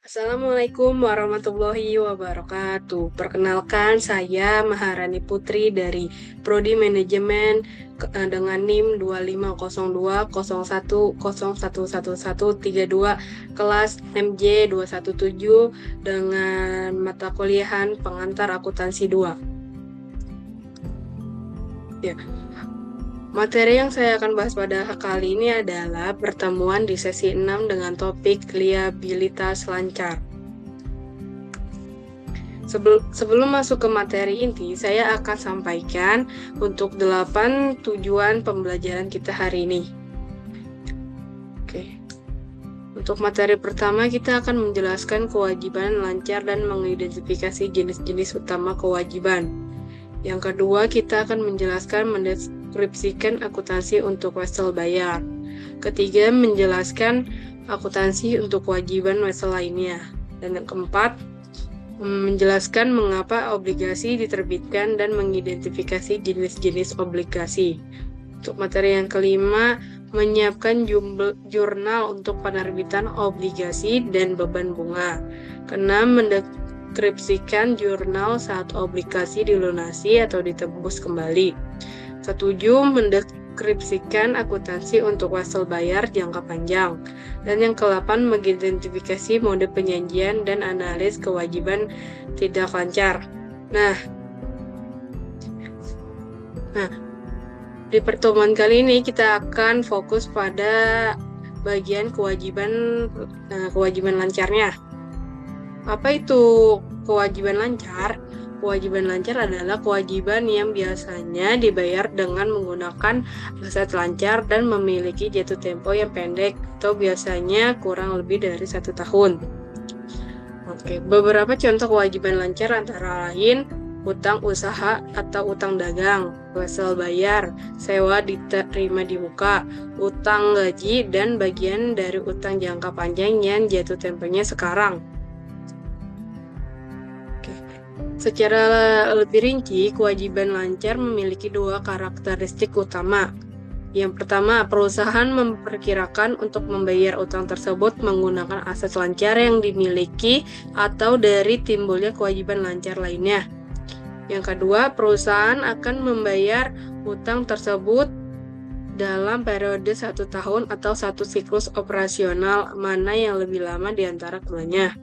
Assalamualaikum warahmatullahi wabarakatuh. Perkenalkan, saya Maharani Putri dari Prodi Manajemen dengan NIM 250201011132 kelas MJ 217 dengan mata kuliahan pengantar akuntansi 2. Ya. Materi yang saya akan bahas pada kali ini adalah pertemuan di sesi 6 dengan topik liabilitas lancar. Sebelum masuk ke materi inti, saya akan sampaikan untuk 8 tujuan pembelajaran kita hari ini. Oke. Untuk materi pertama, kita akan menjelaskan kewajiban lancar dan mengidentifikasi jenis-jenis utama kewajiban. Yang kedua, kita akan menjelaskan mendeskripsikan akuntansi untuk wesel bayar. Ketiga, menjelaskan akuntansi untuk kewajiban wesel lainnya. Dan yang keempat, menjelaskan mengapa obligasi diterbitkan dan mengidentifikasi jenis-jenis obligasi. Untuk materi yang kelima, menyiapkan jurnal untuk penerbitan obligasi dan beban bunga. Keenam, mendeskripsikan jurnal saat obligasi dilunasi atau ditebus kembali. Ketujuh, mendeskripsikan akuntansi untuk wesel bayar jangka panjang. Dan yang ke-8, mengidentifikasi mode penyajian dan analis kewajiban tidak lancar. Nah, di pertemuan kali ini kita akan fokus pada bagian kewajiban lancarnya. Apa itu kewajiban lancar? Kewajiban lancar adalah kewajiban yang biasanya dibayar dengan menggunakan aset lancar dan memiliki jatuh tempo yang pendek atau biasanya kurang lebih dari 1 tahun. Oke, beberapa contoh kewajiban lancar antara lain utang usaha atau utang dagang, wesel bayar, sewa diterima di muka, utang gaji, dan bagian dari utang jangka panjang yang jatuh temponya sekarang. Secara lebih rinci, kewajiban lancar memiliki 2 karakteristik utama. Yang pertama, perusahaan memperkirakan untuk membayar utang tersebut menggunakan aset lancar yang dimiliki atau dari timbulnya kewajiban lancar lainnya. Yang kedua, perusahaan akan membayar utang tersebut dalam periode 1 tahun atau 1 siklus operasional, mana yang lebih lama di antara keduanya.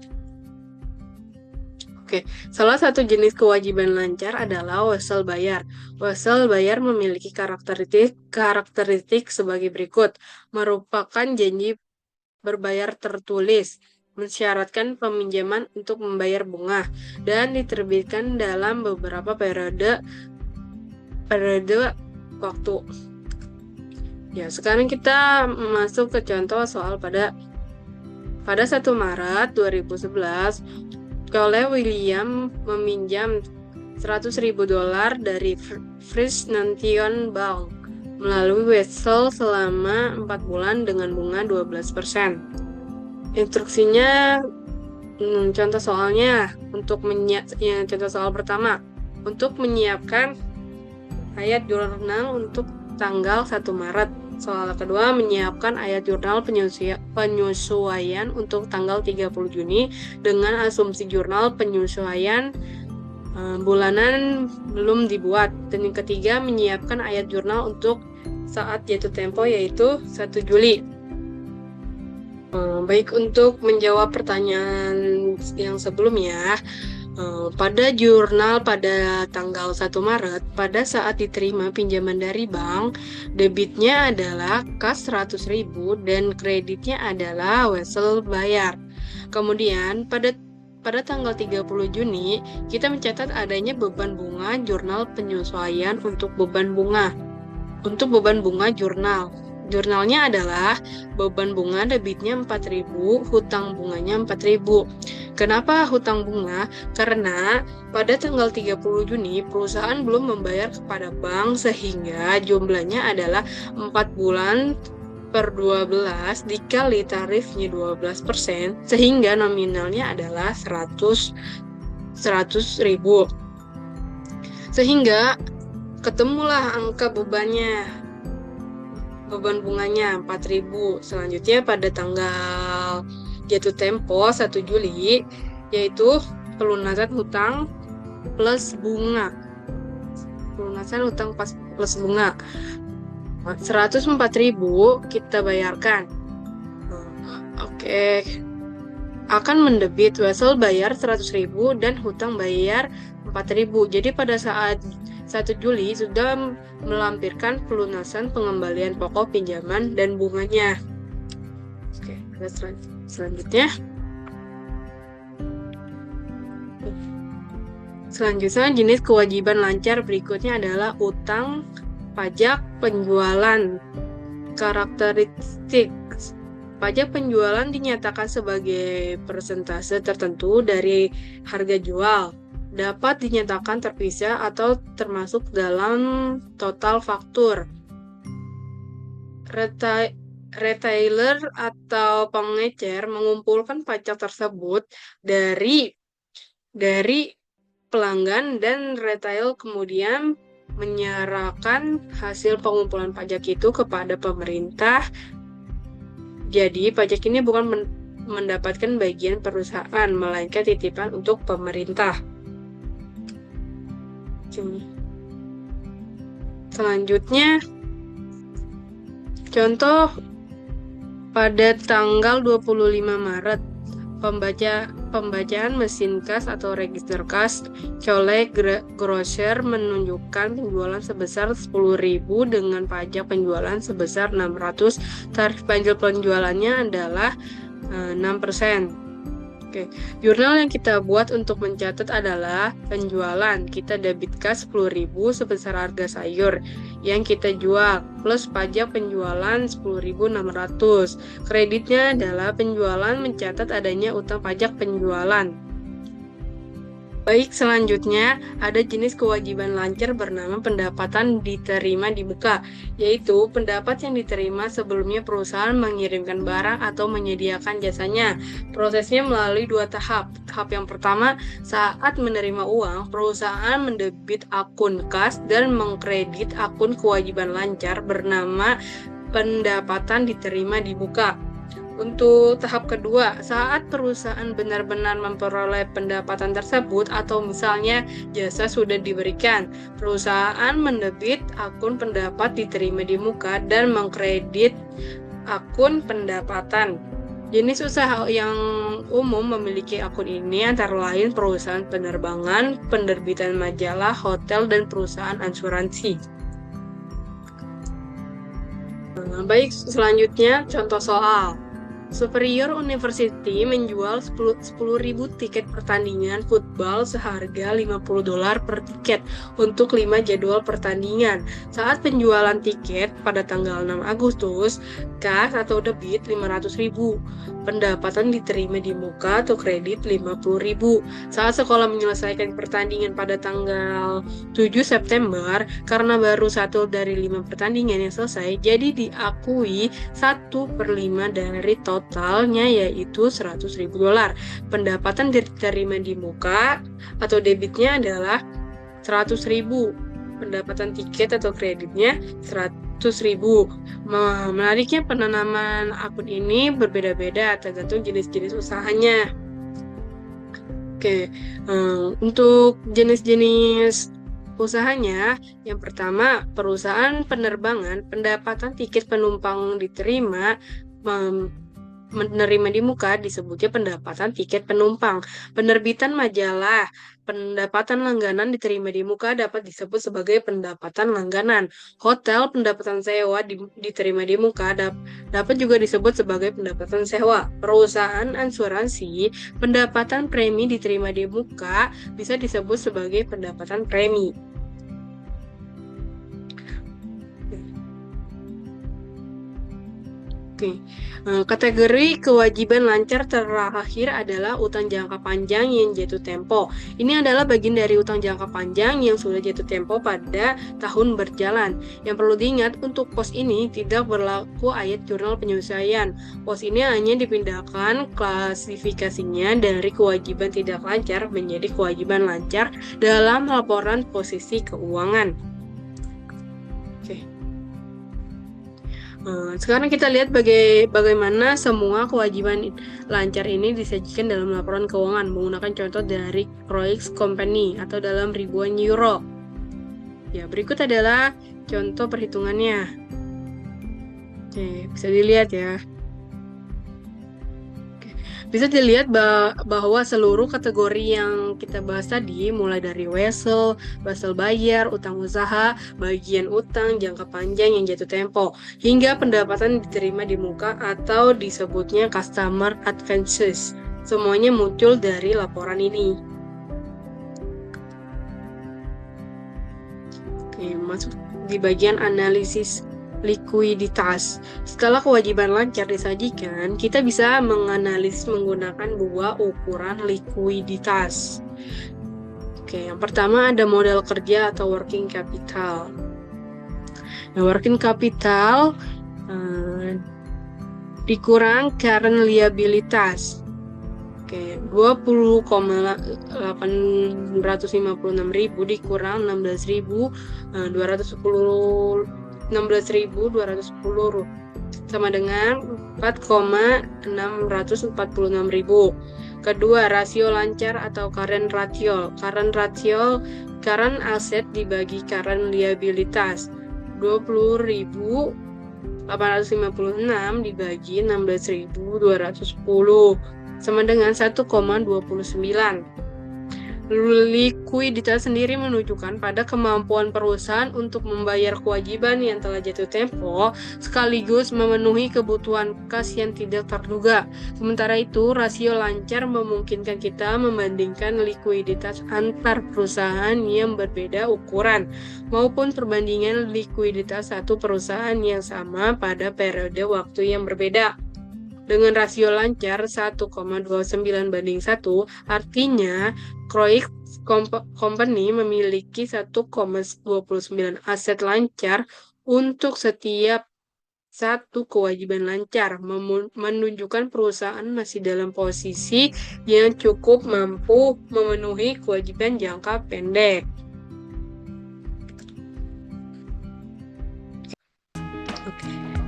Oke, salah satu jenis kewajiban lancar adalah wesel bayar. Wesel bayar memiliki karakteristik sebagai berikut. Merupakan janji berbayar tertulis, mensyaratkan peminjaman untuk membayar bunga, dan diterbitkan dalam beberapa periode waktu. Ya, sekarang kita masuk ke contoh soal pada 1 Maret 2011, oleh William meminjam $100.000 dari First Nation Bank melalui wesel selama 4 bulan dengan bunga 12%. Instruksinya, contoh soalnya, contoh soal pertama, untuk menyiapkan ayat jurnal untuk tanggal 1 Maret. Soal kedua, menyiapkan ayat jurnal penyesuaian untuk tanggal 30 Juni dengan asumsi jurnal penyesuaian bulanan belum dibuat. Dan yang ketiga, menyiapkan ayat jurnal untuk saat jatuh tempo yaitu 1 Juli. Baik, untuk menjawab pertanyaan yang sebelumnya, pada jurnal pada tanggal 1 Maret, pada saat diterima pinjaman dari bank, debitnya adalah kas 100.000 dan kreditnya adalah wesel bayar. Kemudian pada tanggal 30 Juni, kita mencatat adanya beban bunga jurnal penyesuaian untuk beban bunga. Untuk beban bunga jurnalnya adalah beban bunga debitnya 4.000, hutang bunganya 4.000. Kenapa hutang bunga? Karena pada tanggal 30 Juni perusahaan belum membayar kepada bank sehingga jumlahnya adalah 4 bulan per 12 dikali tarifnya 12%, sehingga nominalnya adalah 100.000. Sehingga ketemulah angka beban bunganya 4.000. Selanjutnya pada tanggal jatuh tempo 1 Juli, yaitu pelunasan hutang plus bunga. Pelunasan hutang plus bunga. 104.000 kita bayarkan. Oke. Akan mendebit, wesel bayar 100.000 dan hutang bayar 4.000. Jadi pada saat 1 Juli sudah melampirkan pelunasan pengembalian pokok pinjaman dan bunganya. Oke, selanjutnya. Selanjutnya, jenis kewajiban lancar berikutnya adalah utang pajak penjualan. Karakteristik pajak penjualan dinyatakan sebagai persentase tertentu dari harga jual. Dapat dinyatakan terpisah atau termasuk dalam total faktur. Retailer atau pengecer mengumpulkan pajak tersebut dari pelanggan dan retail kemudian menyerahkan hasil pengumpulan pajak itu kepada pemerintah. Jadi pajak ini bukan mendapatkan bagian perusahaan, melainkan titipan untuk pemerintah. Selanjutnya, contoh pada tanggal 25 Maret, pembacaan mesin kas atau register kas colek grosir menunjukkan penjualan sebesar 10.000 dengan pajak penjualan sebesar 600. Tarif pajak penjualannya adalah 6%. Oke. Jurnal yang kita buat untuk mencatat adalah penjualan. Kita debit kas 10.000 sebesar harga sayur yang kita jual plus pajak penjualan 10.600. Kreditnya adalah penjualan mencatat adanya utang pajak penjualan. Baik, selanjutnya ada jenis kewajiban lancar bernama pendapatan diterima di muka, yaitu pendapat yang diterima sebelumnya perusahaan mengirimkan barang atau menyediakan jasanya. Prosesnya melalui 2 tahap. Tahap yang pertama, saat menerima uang, perusahaan mendebit akun kas dan mengkredit akun kewajiban lancar bernama pendapatan diterima di muka. Untuk tahap kedua, saat perusahaan benar-benar memperoleh pendapatan tersebut atau misalnya jasa sudah diberikan, perusahaan mendebit akun pendapat diterima di muka dan mengkredit akun pendapatan. Jenis usaha yang umum memiliki akun ini antara lain perusahaan penerbangan, penerbitan majalah, hotel, dan perusahaan asuransi. Baik, selanjutnya contoh soal. Superior University menjual 10.000 tiket pertandingan football seharga $50 per tiket untuk 5 jadwal pertandingan. Saat penjualan tiket pada tanggal 6 Agustus, kas atau debit 500.000. Pendapatan diterima di muka atau kredit 50.000. Saat sekolah menyelesaikan pertandingan pada tanggal 7 September, karena baru 1 dari 5 pertandingan yang selesai, jadi diakui 1/5 dari totalnya yaitu $100.000. Pendapatan diterima di muka atau debitnya adalah 100.000. Pendapatan tiket atau kreditnya 100.000. Menariknya penanaman akun ini berbeda-beda tergantung jenis-jenis usahanya. Oke, untuk jenis-jenis usahanya, yang pertama perusahaan penerbangan, pendapatan tiket penumpang diterima menerima di muka disebutnya pendapatan tiket penumpang. Penerbitan majalah, pendapatan langganan diterima di muka dapat disebut sebagai pendapatan langganan. Hotel, pendapatan sewa diterima di muka dapat juga disebut sebagai pendapatan sewa. Perusahaan asuransi, pendapatan premi diterima di muka bisa disebut sebagai pendapatan premi. Oke. Kategori kewajiban lancar terakhir adalah utang jangka panjang yang jatuh tempo. Ini adalah bagian dari utang jangka panjang yang sudah jatuh tempo pada tahun berjalan. Yang perlu diingat, untuk pos ini tidak berlaku ayat jurnal penyelesaian. Pos ini hanya dipindahkan klasifikasinya dari kewajiban tidak lancar menjadi kewajiban lancar dalam laporan posisi keuangan. Oke. Sekarang kita lihat bagaimana semua kewajiban lancar ini disajikan dalam laporan keuangan menggunakan contoh dari Croix Company atau dalam ribuan euro. Ya, berikut adalah contoh perhitungannya. Oke, bisa dilihat ya. Bisa dilihat bahwa seluruh kategori yang kita bahas tadi, mulai dari wesel bayar, utang usaha, bagian utang, jangka panjang yang jatuh tempo, hingga pendapatan diterima di muka atau disebutnya customer advances, semuanya muncul dari laporan ini. Oke, masuk di bagian analisis likuiditas. Setelah kewajiban lancar disajikan, kita bisa menganalisis menggunakan dua ukuran likuiditas. Oke, yang pertama ada modal kerja atau working capital. Nah, working capital dikurang current liabilitas. Oke, 20,856.000 dikurang 16.210 sama dengan 4,646.000. Kedua, rasio lancar atau current ratio. Current asset dibagi current liabilitas. 20.856 dibagi 16.210 sama dengan 1,29. Likuiditas sendiri menunjukkan pada kemampuan perusahaan untuk membayar kewajiban yang telah jatuh tempo sekaligus memenuhi kebutuhan kas yang tidak terduga. Sementara itu, rasio lancar memungkinkan kita membandingkan likuiditas antar perusahaan yang berbeda ukuran maupun perbandingan likuiditas satu perusahaan yang sama pada periode waktu yang berbeda. Dengan rasio lancar 1,29:1, artinya Croix Company memiliki 1,29 aset lancar untuk setiap satu kewajiban lancar, menunjukkan perusahaan masih dalam posisi yang cukup mampu memenuhi kewajiban jangka pendek.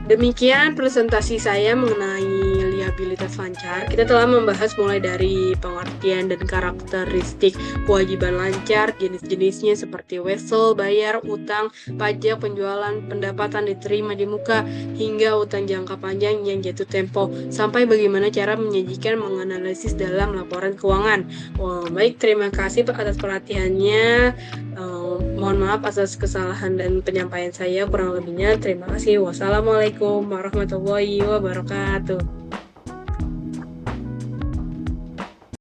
Demikian presentasi saya mengenai liabilitas lancar. Kita telah membahas mulai dari pengertian dan karakteristik kewajiban lancar, jenis-jenisnya seperti wesel, bayar, utang, pajak, penjualan, pendapatan diterima di muka, hingga utang jangka panjang yang jatuh tempo, sampai bagaimana cara menyajikan menganalisis dalam laporan keuangan. Baik, terima kasih atas perhatiannya. Mohon maaf atas kesalahan dan penyampaian saya, kurang lebihnya terima kasih. Wassalamualaikum warahmatullahi wabarakatuh.